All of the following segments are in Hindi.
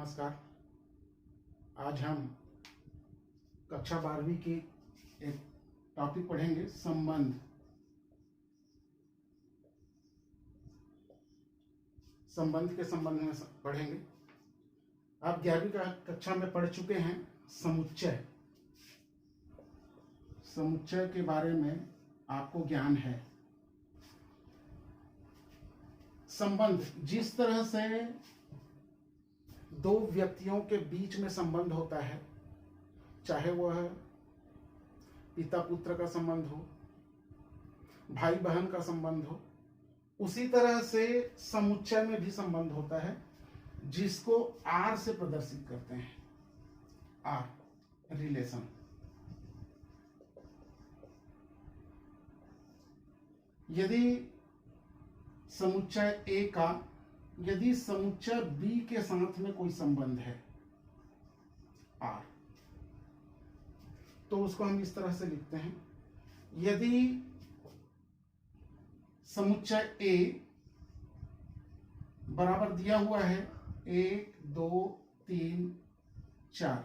नमस्कार। आज हम कक्षा 12वीं की एक टॉपिक पढ़ेंगे, संबंध। संबंध के संबंध में पढ़ेंगे। आप 11वीं कक्षा में पढ़ चुके हैं समुच्चय। समुच्चय के बारे में आपको ज्ञान है। संबंध, जिस तरह से दो व्यक्तियों के बीच में संबंध होता है, चाहे वह पिता पुत्र का संबंध हो, भाई बहन का संबंध हो, उसी तरह से समुच्चय में भी संबंध होता है, जिसको आर से प्रदर्शित करते हैं। R, relation. यदि समुच्चय ए का यदि समुच्चय बी के साथ में कोई संबंध है आर, तो उसको हम इस तरह से लिखते हैं। यदि समुच्चय ए बराबर दिया हुआ है 1 2 3 4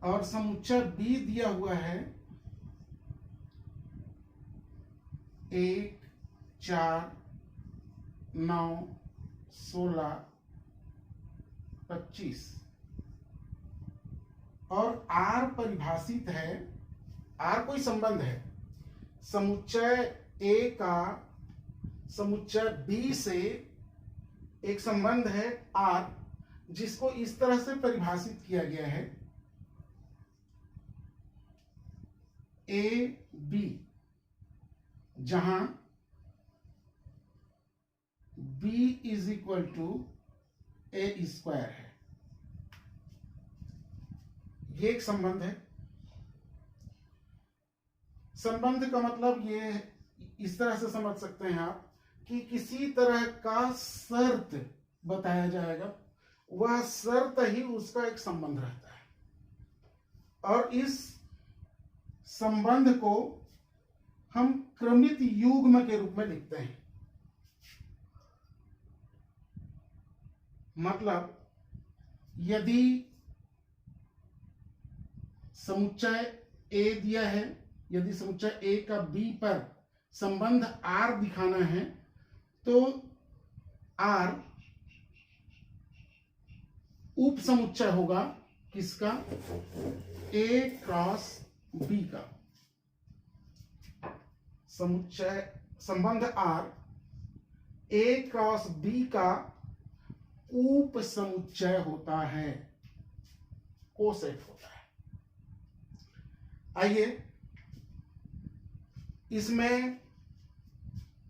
और समुच्चय बी दिया हुआ है 1 4 9 16 25 और आर परिभाषित है, आर कोई संबंध है समुच्चय ए का समुच्चय बी से एक संबंध है आर, जिसको इस तरह से परिभाषित किया गया है ए बी, जहां b is equal to a square है। ये एक संबंध है। संबंध का मतलब ये इस तरह से समझ सकते हैं आप कि किसी तरह का शर्त बताया जाएगा, वह शर्त ही उसका एक संबंध रहता है, और इस संबंध को हम क्रमित युग्म के रूप में लिखते हैं। मतलब यदि समुच्चय ए दिया है, यदि समुच्चय ए का बी पर संबंध आर दिखाना है, तो आर उप समुच्चय होगा किसका? ए क्रॉस बी का। समुच्चय संबंध आर ए क्रॉस बी का उप समुच्चय होता है, कोसेट होता है। आइए इसमें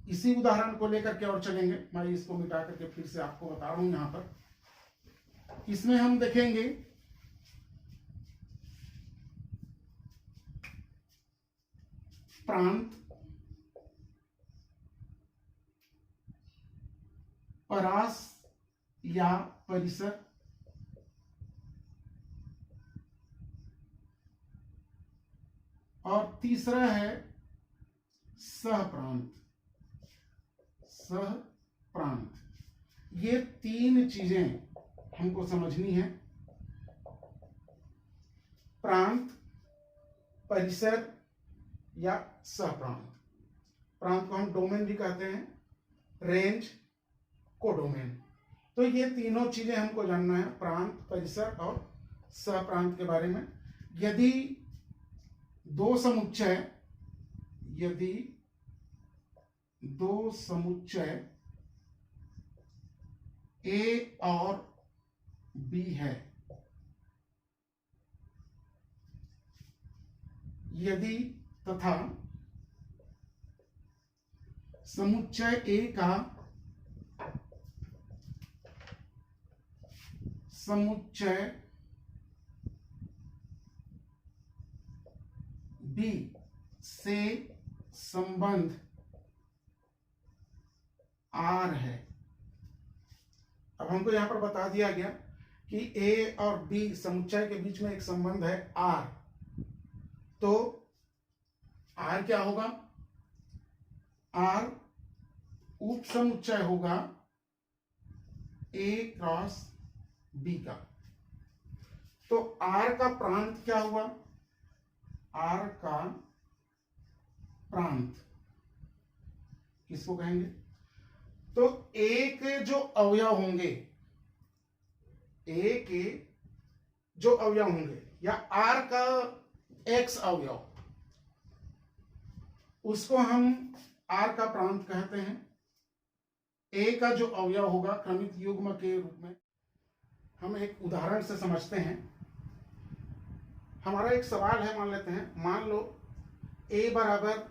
इसी उदाहरण को लेकर के और चलेंगे। मैं इसको मिटा करके फिर से आपको बता रहा हूं। यहां पर इसमें हम देखेंगे प्रांत, परास या परिसर, और तीसरा है सहप्रांत। सहप्रांत, ये तीन चीजें हमको समझनी है। प्रांत, परिसर या सहप्रांत। प्रांत को हम डोमेन भी कहते हैं, रेंज, कोडोमेन। तो ये तीनों चीजें हमको जानना है, प्रांत, परिसर और सहप्रांत के बारे में। यदि दो समुच्चय ए और बी है, यदि तथा समुच्चय ए का समुच्चय बी से संबंध आर है। अब हमको यहां पर बता दिया गया कि ए और बी समुच्चय के बीच में एक संबंध है आर, तो आर क्या होगा? आर उप समुच्चय होगा ए क्रॉस बी का। तो आर का प्रांत क्या हुआ? आर का प्रांत किसको कहेंगे? तो ए के जो अवयव होंगे, ए के जो अवयव होंगे या आर का एक्स अवयव, उसको हम आर का प्रांत कहते हैं। ए का जो अवयव होगा क्रमित युग्म के रूप में, हम एक उदाहरण से समझते हैं। हमारा एक सवाल है, मान लेते हैं, मान लो ए बराबर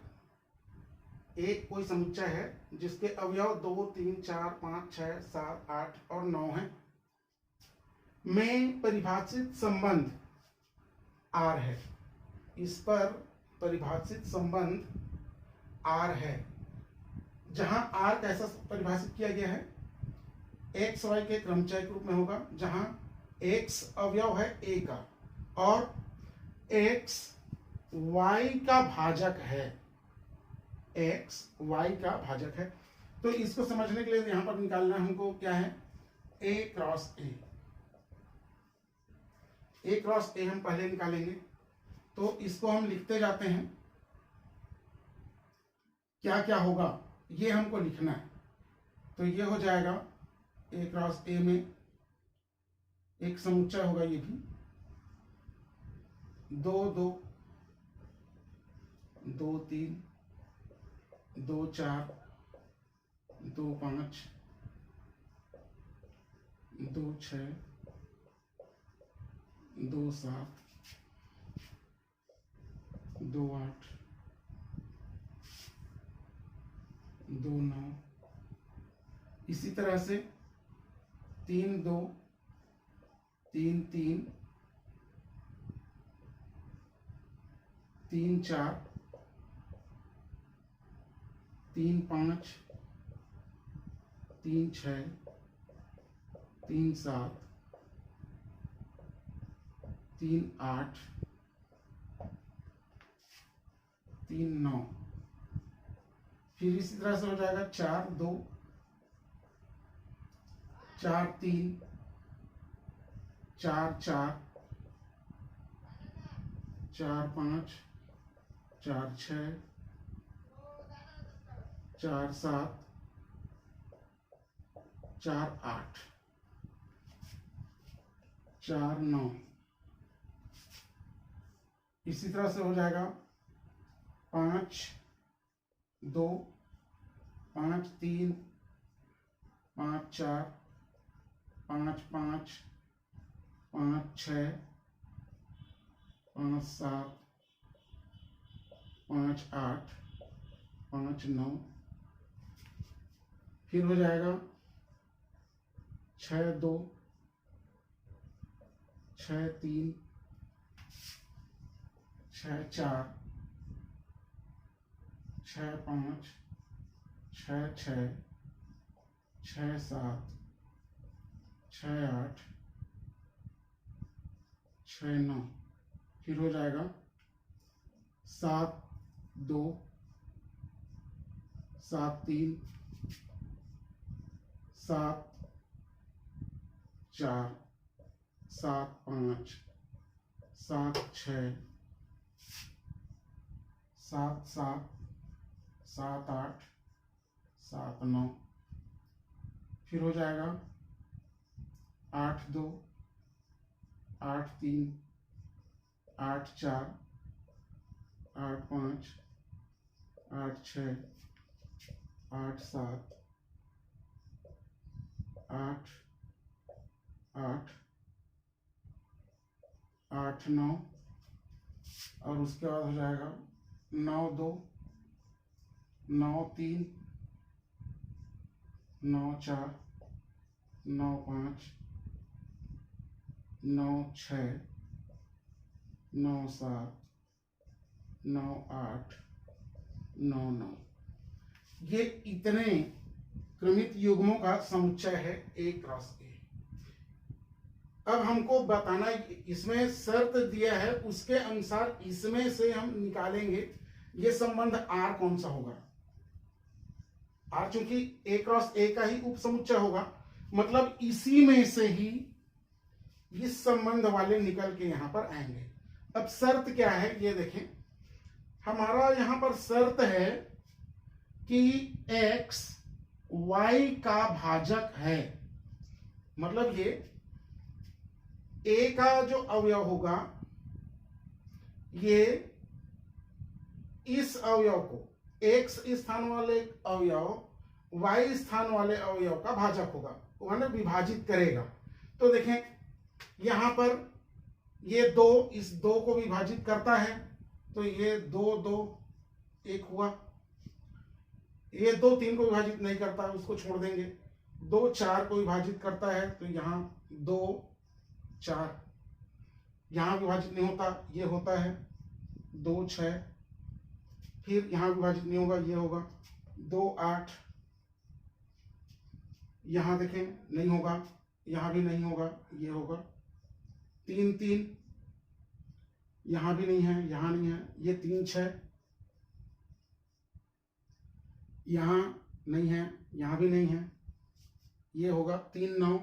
एक कोई समुच्चय है जिसके अवयव 2, 3, 4, 5, 6, 7, 8 और 9 है, में परिभाषित संबंध आर है। इस पर परिभाषित संबंध आर है, जहां आर कैसा परिभाषित किया गया है? एक्स वाई के क्रमचय के रूप में होगा, जहां एक्स अवयव है ए का और एक्स वाई का भाजक है, एक्स वाई का भाजक है। तो इसको समझने के लिए यहां पर निकालना हमको क्या है? ए क्रॉस ए। ए क्रॉस ए हम पहले निकालेंगे, तो इसको हम लिखते जाते हैं। क्या क्या होगा ये हमको लिखना है। तो ये हो जाएगा ए क्रॉस ए में एक समुच्चय होगा, ये भी 2, 2, 2, 3, 2, 4, 2, 5, 2, 6, 2, 7, 2, 8, 2, 9, इसी तरह से 3, 2, 3, 3, 3, 4, 3, 5, 3, 6, 3, 7, 3, 8, 3, 9। फिर इसी तरह से हो जाएगा 4, 2, 4, 3, 4, 4, 4, 5, 4, 6, 4, 7, 4, 8, 4, 9। इसी तरह से हो जाएगा 5, 2, 5, 3, 5, 4, 5, 5, 5, 6, 5, 7, 5, 8, 5, 9। फिर हो जाएगा 6, 2, 6, 3, 6, 4, 6, 5, 6, 6, 6, 7, 6, 8, 6, 9। फिर हो जाएगा 7, 2, 7, 3, 7, 4, 7, 5, 7, 6, 7, 7, 7, 8, 7, 9। फिर हो जाएगा 8, 2, 8, 3, 8, 4, 8, 5, 8, 6, 8, 7, 8, 8, 8, 9। और उसके बाद हो जाएगा 9, 2, 9, 3, 9, 4, 9, 5, 9, 6, 9, 7, 9, 8, 9, 9। ये इतने क्रमित युग्मों का समुच्चय है ए क्रॉस ए। अब हमको बताना, इसमें शर्त दिया है, उसके अनुसार इसमें से हम निकालेंगे ये संबंध आर कौन सा होगा। आर चूंकि ए क्रॉस ए का ही उप समुच्चय होगा, मतलब इसी में से ही इस संबंध वाले निकल के यहां पर आएंगे। अब शर्त क्या है ये देखें, हमारा यहां पर शर्त है कि x y का भाजक है। मतलब ये a का जो अवयव होगा ये इस अवयव को x स्थान वाले अवयव y स्थान वाले अवयव का भाजक होगा, मतलब विभाजित करेगा। तो देखें यहां पर ये 2 इस 2 को विभाजित करता है, तो ये 2 2 1 हुआ। ये 2 3 को विभाजित नहीं करता, उसको छोड़ देंगे। 2 4 को विभाजित करता है, तो यहाँ 2 4 यहाँ विभाजित नहीं होता, ये होता है 2 6। फिर यहाँ विभाजित नहीं होगा, ये होगा 2 8। यहाँ देखें नहीं होगा, यहाँ भी नहीं होगा, ये होगा 3 3। यहाँ भी नहीं है, यहाँ नहीं है, ये 3 6। यहाँ नहीं है, यहाँ भी नहीं है, ये होगा 3 9।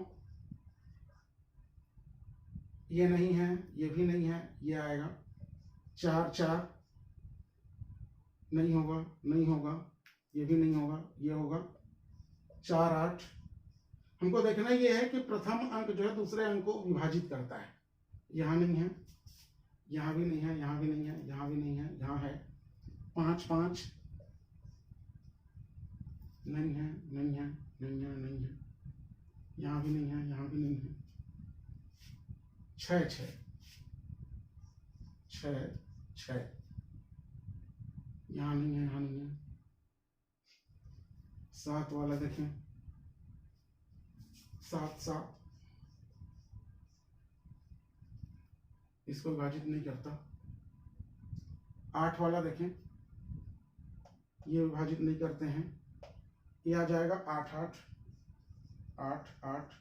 ये नहीं है, ये भी नहीं है, ये आएगा 4 4। नहीं होगा, नहीं होगा, ये भी नहीं होगा, ये होगा 4 8। हमको देखना ये है कि प्रथम अंक जो है दूसरे अंक को विभाजित करता है। यहाँ नहीं है, यहाँ भी नहीं है, यहाँ भी नहीं है, यहाँ भी नहीं है, यहाँ है 5 5। नहीं है, नहीं है, नहीं है, नहीं है, यहाँ भी नहीं है, यहाँ भी नहीं है 6 6 6 6। यहाँ नहीं है, यहाँ नहीं है। 7 वाला देखें 7 7, इसको विभाजित नहीं करता। 8 वाला देखें, ये विभाजित नहीं करते हैं, ये आ जाएगा 8 8 8 8।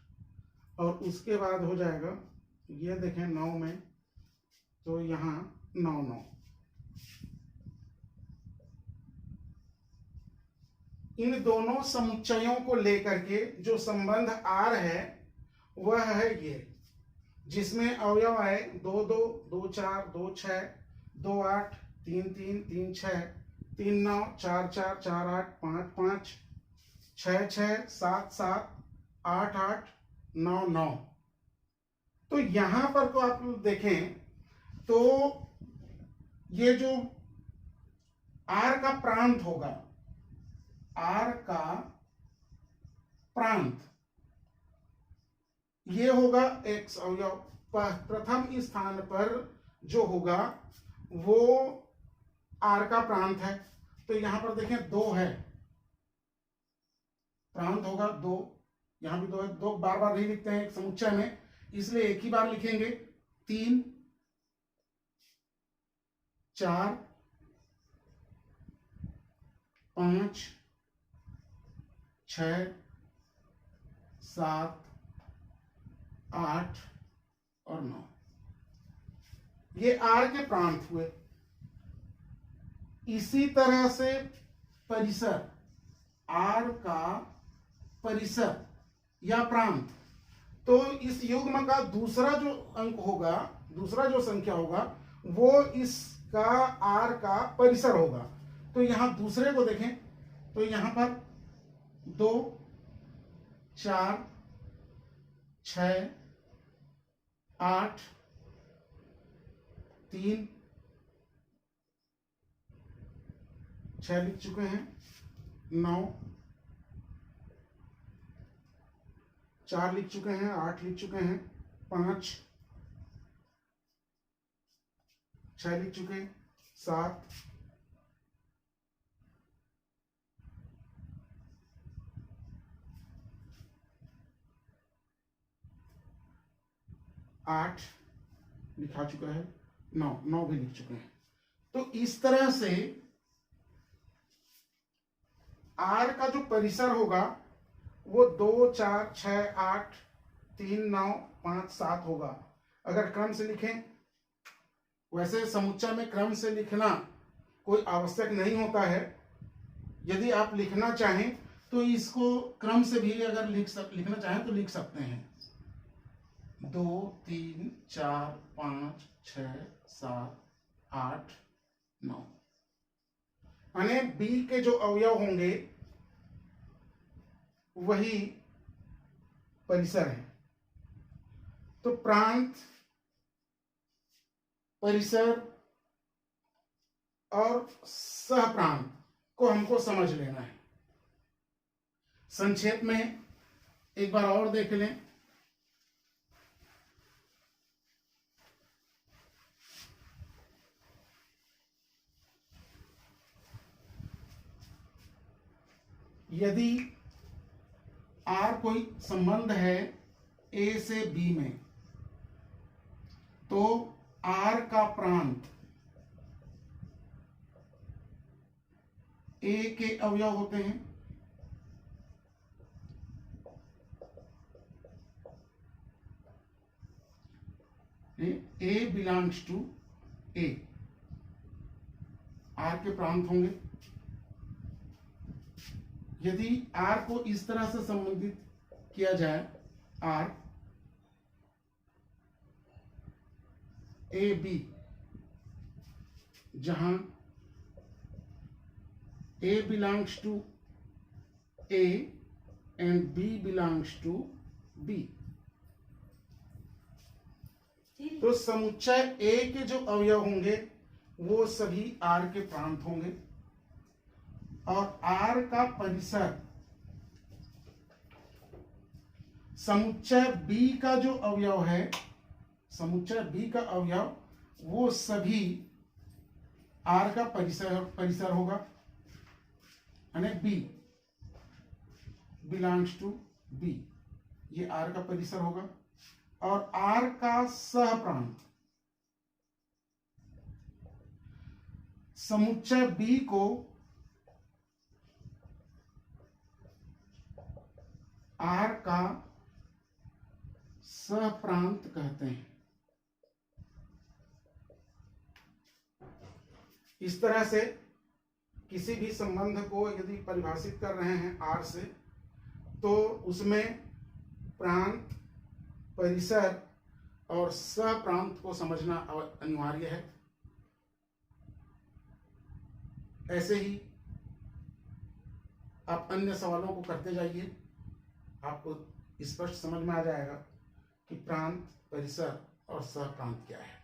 और उसके बाद हो जाएगा ये देखें 9 में, तो यहाँ 9 9। इन दोनों समुच्चयों को लेकर के जो संबंध R है वह है ये, जिसमें अवयव आए 2 2 2 4 2 6 2 8 3 3 3 6 3 9 4 4 4 8 5 5 6 6 7 7 8 8 9 9। तो यहां पर को आप देखें तो ये जो R का प्रांत होगा, R का प्रांत ये होगा x अवयव। प्रथम स्थान पर जो होगा वो R का प्रांत है। तो यहां पर देखें 2 है, प्रांत होगा 2, यहां भी 2 है। 2 बार बार नहीं लिखते हैं एक समुच्चय में, इसलिए एक ही बार लिखेंगे। 3 4 5 6 7 8 और 9, ये R के प्रांत हुए। इसी तरह से परिसर, R का परिसर या प्रांत, तो इस युग्म का दूसरा जो अंक होगा, दूसरा जो संख्या होगा वो इसका R का परिसर होगा। तो यहां दूसरे को देखें तो यहां पर 2 4 6 8 3 6 लिख चुके हैं, 9 4 लिख चुके हैं, 8 लिख चुके हैं, 5 6 लिख चुके हैं, 7 8 लिखा चुका है, 9 भी लिख चुके हैं। तो इस तरह से R का जो परिसर होगा वो 2 4 6 8 3 9 5 7 होगा। अगर क्रम से लिखें, वैसे समुच्चय में क्रम से लिखना कोई आवश्यक नहीं होता है। यदि आप लिखना चाहें तो इसको क्रम से भी अगर लिखना चाहें तो लिख सकते हैं। 2 3 4 5 6 7 8 9, यानी बी के जो अवयव होंगे वही परिसर है। तो प्रांत, परिसर और सहप्रांत को हमको समझ लेना है। संक्षेप में एक बार और देख लें। यदि आर कोई संबंध है ए से बी में, तो आर का प्रांत ए के अवयव होते हैं। ए बिलोंग्स टू ए, आर के प्रांत होंगे। यदि आर को इस तरह से संबंधित किया जाए, आर ए बी, जहां A belongs to A and B belongs to B, तो समुच्चय ए के जो अवयव होंगे वो सभी आर के प्रांत होंगे, और आर का परिसर समुच्चय बी का जो अवयव है, समुच्चय बी का अवयव वो सभी आर का परिसर होगा, यानी बी बिलोंग्स टू बी, ये आर का परिसर होगा। और आर का सहप्रांत समुच्चय बी को आर का सहप्रांत कहते हैं। इस तरह से किसी भी संबंध को यदि परिभाषित कर रहे हैं आर से, तो उसमें प्रांत, परिसर और सहप्रांत को समझना अनिवार्य है। ऐसे ही आप अन्य सवालों को करते जाइए, आपको स्पष्ट समझ में आ जाएगा कि प्रांत, परिसर और सहप्रांत क्या है।